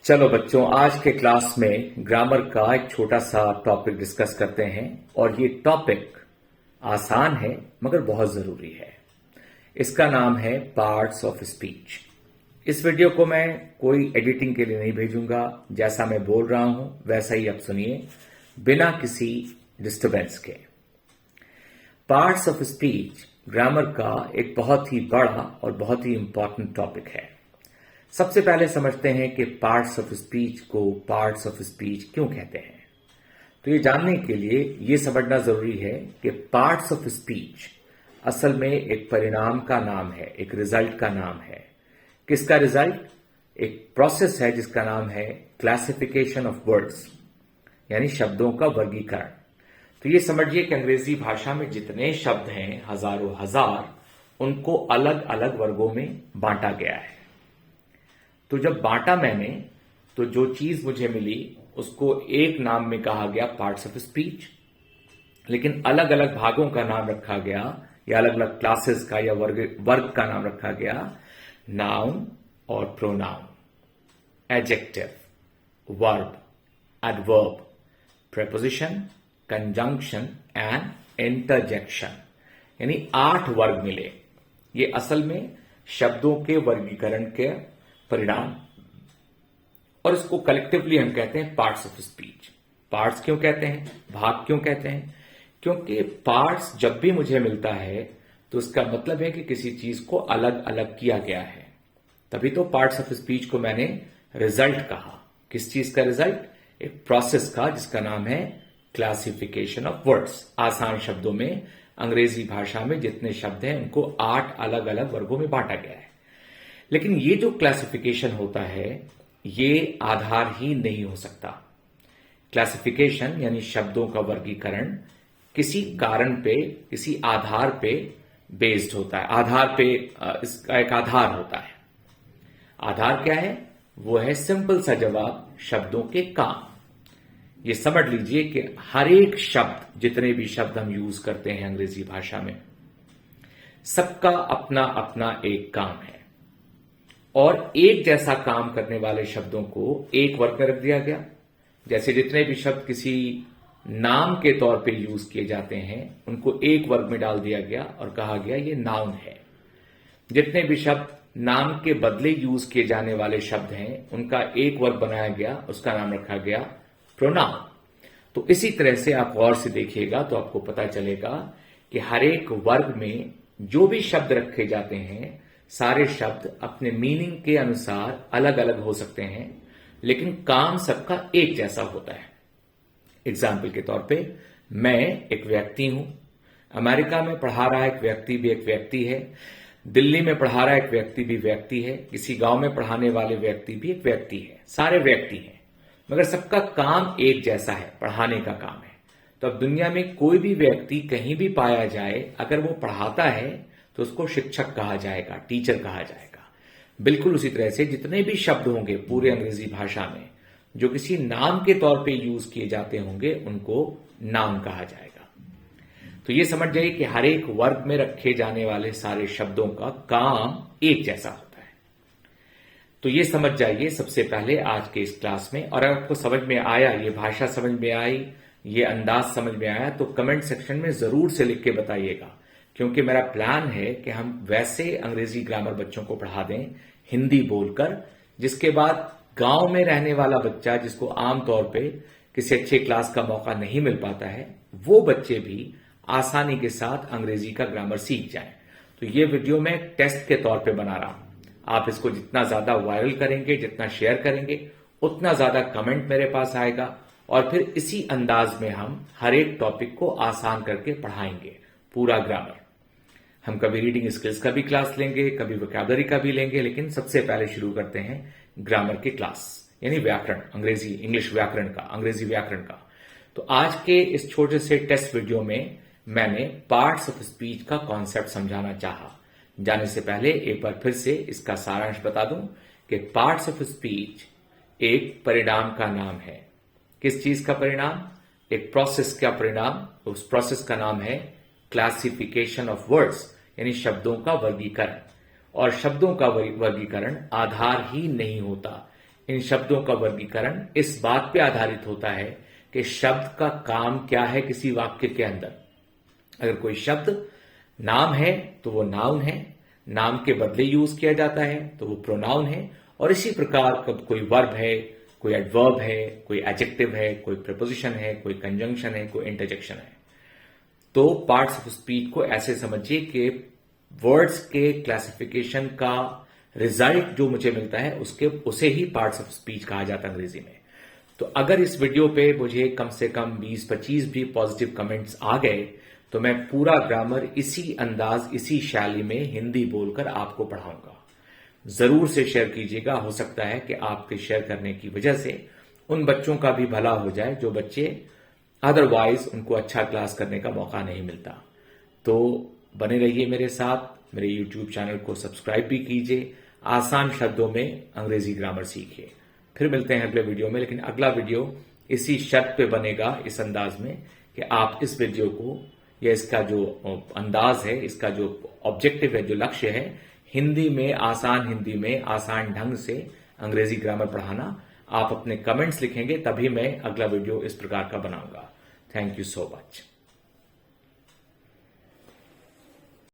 चलो बच्चों, आज के क्लास में ग्रामर का एक छोटा सा टॉपिक डिस्कस करते हैं और ये टॉपिक आसान है मगर बहुत जरूरी है। इसका नाम है पार्ट्स ऑफ स्पीच। इस वीडियो को मैं कोई एडिटिंग के लिए नहीं भेजूंगा, जैसा मैं बोल रहा हूं वैसा ही आप सुनिए बिना किसी डिस्टरबेंस के। पार्ट्स ऑफ स्पीच ग्रामर का एक बहुत ही बड़ा और बहुत ही इंपॉर्टेंट टॉपिक है। सबसे पहले समझते हैं कि पार्ट्स ऑफ स्पीच को पार्ट्स ऑफ स्पीच क्यों कहते हैं। तो ये जानने के लिए ये समझना जरूरी है कि पार्ट्स ऑफ स्पीच असल में एक परिणाम का नाम है, एक रिजल्ट का नाम है। किसका रिजल्ट? एक प्रोसेस है जिसका नाम है क्लासिफिकेशन ऑफ वर्ड्स, यानी शब्दों का वर्गीकरण। तो ये समझिए कि अंग्रेजी भाषा में जितने शब्द हैं, हजारों हजार, उनको अलग अलग वर्गों में बांटा गया है। तो जब बांटा मैंने, तो जो चीज मुझे मिली उसको एक नाम में कहा गया पार्ट्स ऑफ स्पीच, लेकिन अलग अलग भागों का नाम रखा गया या अलग अलग क्लासेस का या वर्ग का नाम रखा गया नाउन और pronoun, adjective, verb, adverb, preposition, conjunction and interjection, यानी 8 वर्ग मिले। ये असल में शब्दों के वर्गीकरण के परिणाम, और इसको कलेक्टिवली हम कहते हैं पार्ट्स ऑफ स्पीच। पार्ट्स क्यों कहते हैं, भाग क्यों कहते हैं? क्योंकि पार्ट्स जब भी मुझे मिलता है तो उसका मतलब है कि किसी चीज को अलग अलग किया गया है। तभी तो पार्ट्स ऑफ स्पीच को मैंने रिजल्ट कहा। किस चीज का रिजल्ट? एक प्रोसेस का जिसका नाम है क्लासिफिकेशन ऑफ वर्ड्स। आसान शब्दों में अंग्रेजी भाषा में जितने शब्द हैं उनको 8 अलग अलग वर्गों में बांटा गया है। लेकिन ये जो क्लासिफिकेशन होता है ये आधारहीन नहीं हो सकता। क्लासिफिकेशन यानी शब्दों का वर्गीकरण किसी कारण पे, किसी आधार पे बेस्ड होता है। आधार पे इसका एक आधार होता है। आधार क्या है? वो है सिंपल सा जवाब, शब्दों के काम। ये समझ लीजिए कि हर एक शब्द, जितने भी शब्द हम यूज करते हैं अंग्रेजी भाषा में, सबका अपना अपना एक काम है और एक जैसा काम करने वाले शब्दों को एक वर्ग में रख दिया गया। जैसे जितने भी शब्द किसी नाम के तौर पे यूज किए जाते हैं उनको एक वर्ग में डाल दिया गया और कहा गया ये नाउन है। जितने भी शब्द नाम के बदले यूज किए जाने वाले शब्द हैं उनका एक वर्ग बनाया गया, उसका नाम रखा गया प्रोनाउन। तो इसी तरह से आप गौर से देखिएगा तो आपको पता चलेगा कि हर एक वर्ग में जो भी शब्द रखे जाते हैं, सारे शब्द अपने मीनिंग के अनुसार अलग अलग हो सकते हैं, लेकिन काम सबका एक जैसा होता है। एग्जाम्पल के तौर पे, मैं एक व्यक्ति हूं, अमेरिका में पढ़ा रहा एक व्यक्ति भी एक व्यक्ति है, दिल्ली में पढ़ा रहा एक व्यक्ति भी व्यक्ति है, किसी गांव में पढ़ाने वाले व्यक्ति भी एक व्यक्ति है। सारे व्यक्ति हैं मगर सबका काम एक जैसा है, पढ़ाने का काम है। तो अब दुनिया में कोई भी व्यक्ति कहीं भी पाया जाए, अगर वो पढ़ाता है तो उसको शिक्षक कहा जाएगा, टीचर कहा जाएगा। बिल्कुल उसी तरह से जितने भी शब्द होंगे पूरे अंग्रेजी भाषा में जो किसी नाम के तौर पे यूज किए जाते होंगे उनको नाउन कहा जाएगा। तो ये समझ जाइए कि हर एक वर्ग में रखे जाने वाले सारे शब्दों का काम एक जैसा होता है। तो ये समझ जाइए सबसे पहले आज के इस क्लास में। और अगर आपको समझ में आया, ये भाषा समझ में आई, ये अंदाज समझ में आया, तो कमेंट सेक्शन में जरूर से लिख के बताइएगा, क्योंकि मेरा प्लान है कि हम वैसे अंग्रेजी ग्रामर बच्चों को पढ़ा दें हिंदी बोलकर, जिसके बाद गांव में रहने वाला बच्चा जिसको आमतौर पे किसी अच्छे क्लास का मौका नहीं मिल पाता है, वो बच्चे भी आसानी के साथ अंग्रेजी का ग्रामर सीख जाएं। तो ये वीडियो मैं टेस्ट के तौर पे बना रहा हूं। आप इसको जितना ज्यादा वायरल करेंगे, जितना शेयर करेंगे, उतना ज्यादा कमेंट मेरे पास आएगा और फिर इसी अंदाज में हम हर एक टॉपिक को आसान करके पढ़ाएंगे, पूरा ग्रामर। हम कभी रीडिंग स्किल्स का भी क्लास लेंगे, कभी वोकैबुलरी का भी लेंगे, लेकिन सबसे पहले शुरू करते हैं ग्रामर की क्लास, यानी व्याकरण, अंग्रेजी इंग्लिश व्याकरण का, अंग्रेजी व्याकरण का। तो आज के इस छोटे से टेस्ट वीडियो में मैंने पार्ट्स ऑफ स्पीच का कॉन्सेप्ट समझाना चाहा। जाने से पहले एक बार फिर से इसका सारांश बता दूं कि पार्ट्स ऑफ स्पीच एक परिणाम का नाम है। किस चीज का परिणाम? एक प्रोसेस का परिणाम। उस प्रोसेस का नाम है क्लासिफिकेशन ऑफ वर्ड्स, यानी शब्दों का वर्गीकरण। और शब्दों का वर्गीकरण आधारहीन नहीं होता, इन शब्दों का वर्गीकरण इस बात पे आधारित होता है कि शब्द का काम क्या है किसी वाक्य के अंदर। अगर कोई शब्द नाम है तो वो नाउन है, नाम के बदले यूज किया जाता है तो वो प्रोनाउन है, और इसी प्रकार कोई वर्ब है, कोई एडवर्ब है, कोई एडजेक्टिव है, कोई प्रीपोजिशन है, कोई कंजंक्शन है, कोई इंटरजेक्शन है। तो पार्ट्स ऑफ स्पीच को ऐसे समझिए कि वर्ड्स के क्लासिफिकेशन का रिजल्ट जो मुझे मिलता है उसे ही पार्ट्स ऑफ स्पीच कहा जाता है अंग्रेजी में। तो अगर इस वीडियो पे मुझे कम से कम 20-25 भी पॉजिटिव कमेंट्स आ गए तो मैं पूरा ग्रामर इसी अंदाज, इसी शैली में हिंदी बोलकर आपको पढ़ाऊंगा। जरूर से शेयर कीजिएगा, हो सकता है कि आपके शेयर करने की वजह से उन बच्चों का भी भला हो जाए जो बच्चे अदरवाइज उनको अच्छा क्लास करने का मौका नहीं मिलता। तो बने रहिए मेरे साथ, मेरे YouTube चैनल को सब्सक्राइब भी कीजिए, आसान शब्दों में अंग्रेजी ग्रामर सीखिए। फिर मिलते हैं अगले वीडियो में, लेकिन अगला वीडियो इसी शर्त पे बनेगा, इस अंदाज में कि आप इस वीडियो को या इसका जो अंदाज है, इसका जो ऑब्जेक्टिव है, जो लक्ष्य है, हिंदी में आसान ढंग से अंग्रेजी ग्रामर पढ़ाना। आप अपने कमेंट्स लिखेंगे तभी मैं अगला वीडियो इस प्रकार का बनाऊंगा। Thank you so much.